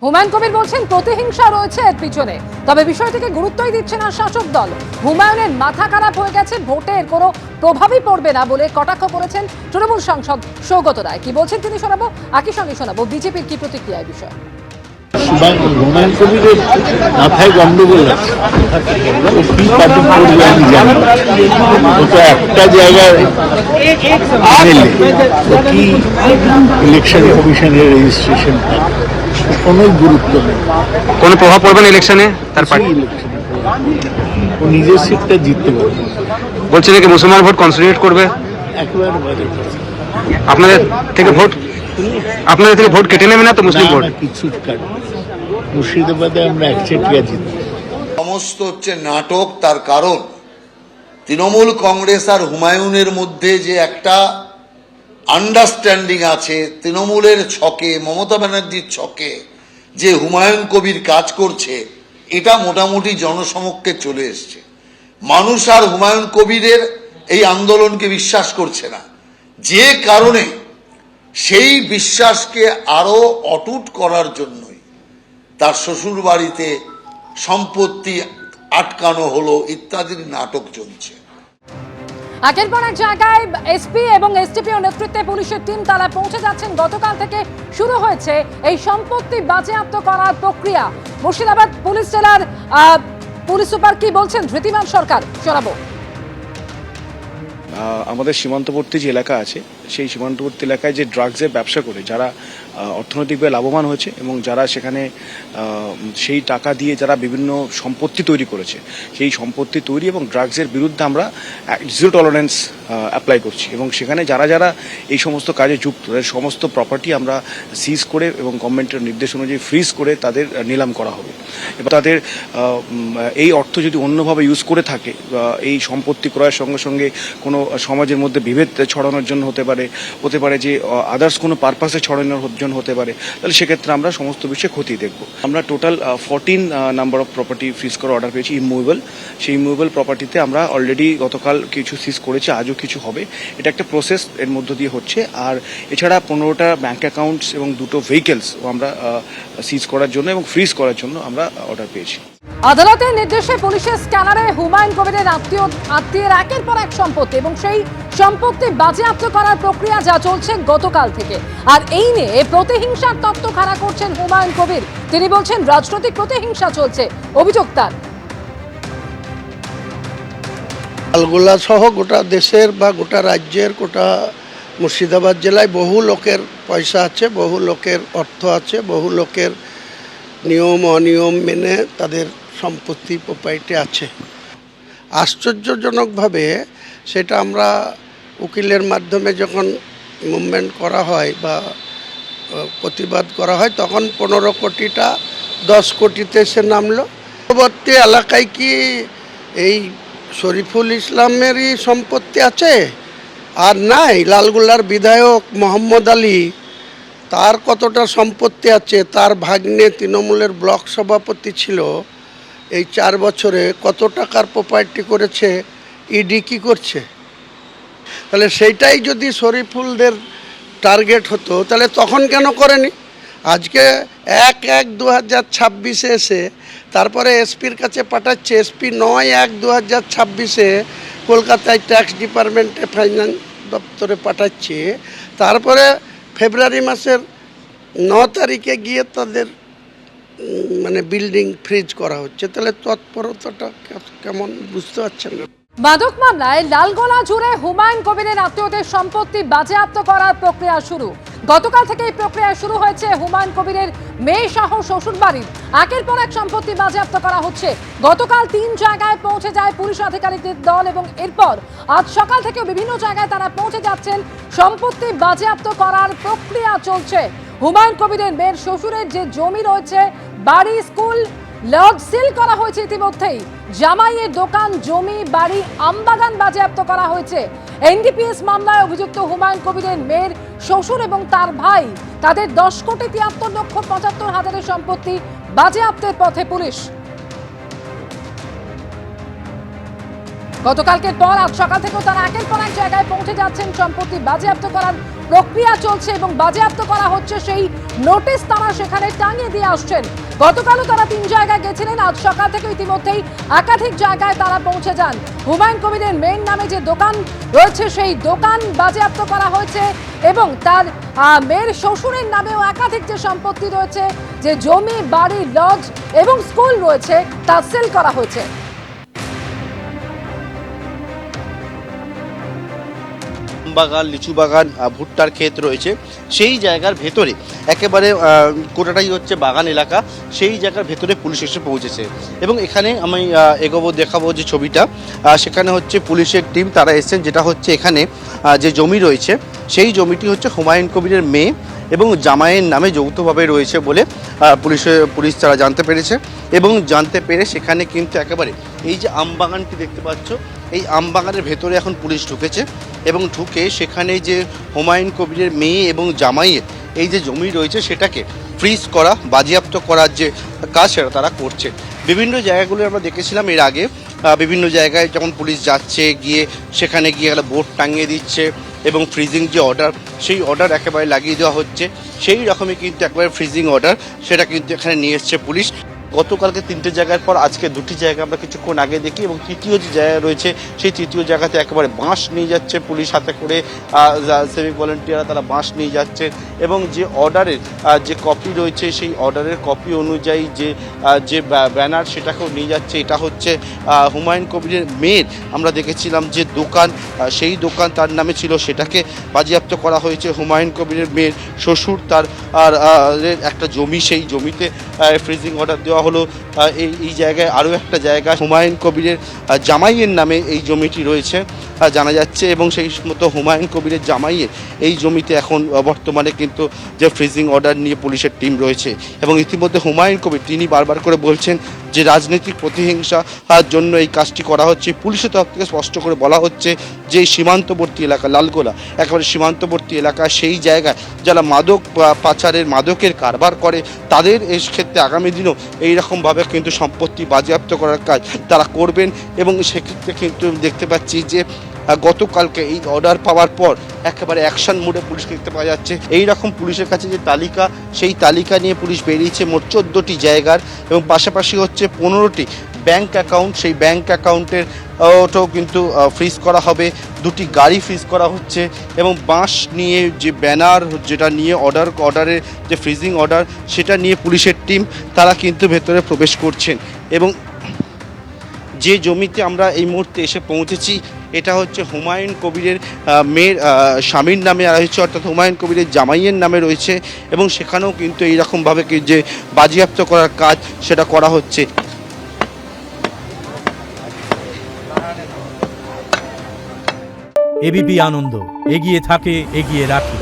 হুমায়ুন কবির বলছেন প্রতিহিংসা রয়েছে এর পিছনে, তবে বিষয়টিকে গুরুত্বই দিচ্ছে না শাসক দল। হুমায়ুনের মাথা খারাপ হয়ে গেছে, ভোটে এর কোনো প্রভাবই পড়বে না বলে কটাক্ষ করেছেন তৃণমূল সাংসদ সৌগত রায়। কি বলছেন তিনি শোনাবো, একই সঙ্গে শোনাবো বিজেপির কি প্রতিক্রিয়া এই বিষয়ে। হুমায়ুন কবিরের মাথায় গন্ডগোল আছে, ও কি পার্টি করবে আমি জানি না। ও তো একটা জায়গায় কি ইলেকশন কমিশনের রেজিস্ট্রেশন কোনো গুরুত্ব নেই, কোনো প্রভাব পড়বে না ইলেকশনে। তার পার্টি ইলেকশনে ও নিজের সিটটা জিততে পারবে। বলছে নাকি মুসলমান ভোট কনসলিডেট করবে। একেবারে বাজে কথা। আপনাদের থেকে ভোট কেটে নেবে না তো মুসলিম ভোট? কিছু কাটবে। মুর্শিদাবাদে আমরা একচেটিয়া জিতবো। সমস্ত হচ্ছে নাটক। তার কারণ তৃণমূল কংগ্রেস আর হুমায়ুনের মধ্যে যে একটা আন্ডারস্ট্যান্ডিং আছে, তৃণমূলের ছকে, মমতা ব্যানার্জির ছকে যে হুমায়ুন কবির কাজ করছে, এটা মোটামুটি জনসমক্ষে চলে এসছে। মানুষ আর হুমায়ুন কবিরের এই আন্দোলনকে বিশ্বাস করছে না, যে কারণে সেই বিশ্বাসকে আরো অটুট করার জন্যই তার শ্বশুর বাড়িতে সম্পত্তি আটকানো হলো ইত্যাদির নাটক চলছে। একের পর এক জায়গায় এসপি এবং এসটিপিও নেতৃত্বে পুলিশের টিম তারা পৌঁছে যাচ্ছেন। গতকাল থেকে শুরু হয়েছে এই সম্পত্তি বাজেয়াপ্ত করার প্রক্রিয়া। মুর্শিদাবাদ পুলিশ জেলার পুলিশ সুপার কি বলছেন ধৃতিমান সরকার, শোনাবো। আমাদের সীমান্তবর্তী যে এলাকা আছে, সেই সীমান্তবর্তী এলাকায় যে ড্রাগসের ব্যবসা করে যারা অর্থনৈতিকভাবে লাভবান হয়েছে এবং যারা সেখানে সেই টাকা দিয়ে যারা বিভিন্ন সম্পত্তি তৈরি করেছে, সেই সম্পত্তি তৈরি এবং ড্রাগসের বিরুদ্ধে আমরা জিরো টলারেন্স অ্যাপ্লাই করছি এবং সেখানে যারা যারা এই সমস্ত কাজে যুক্ত তাদের সমস্ত প্রপার্টি আমরা সিজ করে এবং গভর্নমেন্টের নির্দেশ অনুযায়ী ফ্রিজ করে তাদের নিলাম করা হবে। এবং তাদের এই অর্থ যদি অন্যভাবে ইউজ করে থাকে, এই সম্পত্তি ক্রয়ের সঙ্গে সঙ্গে কোনো সমাজের মধ্যে বিভেদ ছড়ানোর জন্য হতে পারে যে আদার্স কোনো পারপাসে ছড়ানোর জন্য হতে পারে, তাহলে সেক্ষেত্রে আমরা সমস্ত বিষয়ে খতিয়ে দেখব। আমরা total 14 number of property fridge করার অর্ডার পেয়েছি ইমুভেবল। সেই ইমুভেবল প্রপার্টিতে আমরা অলরেডি গতকাল কিছু সিজ করেছি, আজও কিছু হবে। এটা একটা প্রসেস এর মধ্য দিয়ে হচ্ছে। আর এছাড়া 15টা ব্যাঙ্ক অ্যাকাউন্টস এবং 2টো ভেহিকেলসও আমরা সিজ করার জন্য এবং ফ্রিজ করার জন্য আমরা অর্ডার পেয়েছি। আদালতের নির্দেশে পুলিশের স্ক্যানারে হুমায়ুন কবিরের আত্মীয়ের একের পর এক সম্পত্তি এবং সেই সম্পত্তি বাজেয়াপ্ত করার প্রক্রিয়া যা চলছে গতকাল থেকে। আর এই নিয়ে প্রতিহিংসার তত্ত্ব খাড়া করছেন হুমায়ুন কবির। তিনি বলছেন রাজনৈতিক প্রতিহিংসা চলছে, অভিযোগ তার। লালগোলা সহ গোটা দেশের বা গোটা রাজ্যের, গোটা মুর্শিদাবাদ জেলায় বহু লোকের পয়সা আছে, বহু লোকের অর্থ আছে, বহু লোকের নিয়ম অনিয়ম মেনে তাদের সম্পত্তি প্রপার্টি আছে। আশ্চর্যজনকভাবে সেটা আমরা উকিলের মাধ্যমে যখন মুভমেন্ট করা হয় বা প্রতিবাদ করা হয়, তখন 15 কোটিটা 10 কোটিতে সে নামলো। পরবর্তী এলাকায় কি এই শরীফুল ইসলামেরই সম্পত্তি আছে? আর নাই, লালগোলার বিধায়ক মোহাম্মদ আলী, তার কতটা সম্পত্তি আছে? তার ভাগ্নে তৃণমূলের ব্লক সভাপতি ছিল, এই 4 বছরে কত টাকার প্রপার্টি করেছে, ইডি কি করছে? তাহলে সেইটাই যদি শরীফুলদের টার্গেট হতো, তাহলে তখন কেন করেনি? আজকে 1/1/2026 এসে তারপরে এসপির কাছে পাঠাচ্ছে, এসপি 9/1/2026 কলকাতায় ট্যাক্স ডিপার্টমেন্টে ফাইন্যান্স দপ্তরে পাঠাচ্ছে, তারপরে ফেব্রুয়ারি মাসের 9 তারিখে গিয়ে তাদের বিল্ডিং ফ্রিজ করা হচ্ছে। তাহলে তৎপরতাটা কেমন বুঝতে পারছেন না? মাদক মামলায় লালগোলা জুড়ে হুমায়ুন কবিরের আত্মীয়দের সম্পত্তি বাজেয়াপ্ত করার প্রক্রিয়া শুরু। গতকাল থেকে এই প্রক্রিয়া শুরু হয়েছে। হুমায়ুন কবিরের মেয়ে সহ শ্বশুর বাড়ির একের পর এক সম্পত্তি বাজেয়াপ্ত করা হচ্ছে। গতকাল 3 জায়গায় পৌঁছে যায় পুলিশ আধিকারিকদের দল এবং এরপর আজ সকাল থেকে বিভিন্ন জায়গায় তারা পৌঁছে যাচ্ছেন। সম্পত্তি বাজেয়াপ্ত করার প্রক্রিয়া চলছে। হুমায়ুন কবিরের মেয়ের শ্বশুরের যে জমি রয়েছে, বাড়ি, স্কুল, লজ সিল করা হয়েছে ইতিমধ্যেই। জামাইয়ের দোকান, জমি, বাড়ি, আমবাগান বাজেয়াপ্ত করা হয়েছে। এনডিপিএস মামলায় অভিযুক্ত হুমায়ুন কবিরের মেয়ের শ্বশুর এবং তার ভাই, তাদের 10,73,75,000 সম্পত্তি বাজেয়াপ্তের পথে পুলিশ। গতকালকের পর আজ সকাল থেকেও তারা একের পর এক জায়গায় পৌঁছে যাচ্ছেন সম্পত্তি বাজেয়াপ্ত করার প্রক্রিয়া চলছে এবং বাজেয়াপ্ত করা হচ্ছে সেই নোটিশ তারা সেখানে টাঙিয়ে দিয়ে আসছেন। গতকালও তারা 3 জায়গায় গেছিলেন, আজ সকাল থেকে ইতিমধ্যেই একাধিক জায়গায় তারা পৌঁছে যান। হুমায়ুন কবিরের মেইন নামে যে দোকান রয়েছে সেই দোকান বাজেয়াপ্ত করা হয়েছে এবং তার মেয়ের শ্বশুরের নামেও একাধিক যে সম্পত্তি রয়েছে, যে জমি, বাড়ি, লজ এবং স্কুল রয়েছে তা সিল করা হয়েছে। বাগান, লিচু বাগান, ভুট্টার ক্ষেত রয়েছে, সেই জায়গার ভেতরে একেবারে গোটাটাই হচ্ছে বাগান এলাকা, সেই জায়গার ভেতরে পুলিশ এসে পৌঁছেছে। এবং এখানে আমি দেখাবো যে ছবিটা, সেখানে হচ্ছে পুলিশের টিম তারা এসেছেন, যেটা হচ্ছে এখানে যে জমি রয়েছে সেই জমিটি হচ্ছে হুমায়ুন কবিরের মেয়ে এবং জামাইয়ের নামে যৌথভাবে রয়েছে বলে পুলিশ তারা জানতে পেরেছে। এবং জানতে পেরে সেখানে কিন্তু একেবারে এই যে আমবাগানটি দেখতে পাচ্ছ, এই আমবাগানের ভেতরে এখন পুলিশ ঢুকেছে এবং ঢুকে সেখানে যে হুমায়ুন কবিরের মেয়ে এবং জামাইয়ের এই যে জমি রয়েছে সেটাকে ফ্রিজ করা, বাজেয়াপ্ত করার যে কাজ সেটা তারা করছে। বিভিন্ন জায়গাগুলো আমরা দেখেছিলাম এর আগে, বিভিন্ন জায়গায় যখন পুলিশ যাচ্ছে, গিয়ে সেখানে গিয়ে একটা বোর্ড টাঙিয়ে দিচ্ছে এবং ফ্রিজিং যে অর্ডার, সেই অর্ডার একেবারে লাগিয়ে দেওয়া হচ্ছে। সেই রকমই কিন্তু একেবারে ফ্রিজিং অর্ডার সেটা কিন্তু এখানে নিয়ে এসছে পুলিশ। গতকালকে 3টে জায়গার পর আজকে 2টি জায়গা আমরা কিছুক্ষণ আগে দেখি এবং তৃতীয় যে জায়গা রয়েছে সেই তৃতীয় জায়গাতে একেবারে বাঁশ নিয়ে যাচ্ছে পুলিশ হাতে করে, সিভিক ভলেন্টিয়াররা তারা বাঁশ নিয়ে যাচ্ছে এবং যে অর্ডারের যে কপি রয়েছে সেই অর্ডারের কপি অনুযায়ী যে ব্যানার সেটাকেও নিয়ে যাচ্ছে। এটা হচ্ছে হুমায়ুন কবিরের মেয়ের আমরা দেখেছিলাম যে দোকান, সেই দোকান তার নামে ছিল, সেটাকে বাজেয়াপ্ত করা হয়েছে। হুমায়ুন কবিরের মেয়ের শ্বশুর তার একটা জমি, সেই জমিতে ফ্রিজিং অর্ডার দেওয়া হলো। এই জায়গায় আরও একটা জায়গা হুমায়ুন কবিরের জামাইয়ের নামে এই জমিটি রয়েছে জানা যাচ্ছে এবং সেই মতো হুমায়ুন কবিরের জামাইয়ের এই জমিতে এখন বর্তমানে কিন্তু যে ফ্রিজিং অর্ডার নিয়ে পুলিশের টিম রয়েছে। এবং ইতিমধ্যে হুমায়ুন কবির তিনি বারবার করে বলছেন যে রাজনৈতিক প্রতিহিংসার জন্য এই কাজটি করা হচ্ছে। পুলিশের তরফ থেকে স্পষ্ট করে বলা হচ্ছে যে সীমান্তবর্তী এলাকা লালগোলা, একেবারে সীমান্তবর্তী এলাকা, সেই জায়গায় যারা মাদক পাচারের মাদকের কারবার করে তাদের এই ক্ষেত্রে আগামী দিনও এইরকমভাবে কিন্তু সম্পত্তি বাজেয়াপ্ত করার কাজ তারা করবেন। এবং সেক্ষেত্রে কিন্তু দেখতে পাচ্ছি যে গতকালকে এই অর্ডার পাওয়ার পর একেবারে অ্যাকশন মোডে পুলিশ দেখতে পাওয়া যাচ্ছে। এই রকম পুলিশের কাছে যে তালিকা, সেই তালিকা নিয়ে পুলিশ বেরিয়েছে মোট 14টি জায়গার এবং পাশাপাশি হচ্ছে 15টি ব্যাংক অ্যাকাউন্ট, সেই ব্যাংক অ্যাকাউন্টের ওটাও কিন্তু ফ্রিজ করা হবে। 2টি গাড়ি ফ্রিজ করা হচ্ছে এবং বাঁশ নিয়ে যে ব্যানার যেটা নিয়ে অর্ডারের যে ফ্রিজিং অর্ডার সেটা নিয়ে পুলিশের টিম তারা কিন্তু ভেতরে প্রবেশ করছেন। এবং যে জমিতে আমরা এই মুহূর্তে এসে পৌঁছেছি এটা হচ্ছে হুমায়ুন কবিরের মেয়ের স্বামীর নামে রয়েছে, অর্থাৎ হুমায়ুন কবিরের জামাইয়ের নামে রয়েছে এবং সেখানেও কিন্তু এইরকমভাবে যে বাজেয়াপ্ত করার কাজ সেটা করা হচ্ছে। এবিপি আনন্দ, এগিয়ে থাকে, এগিয়ে রাখে।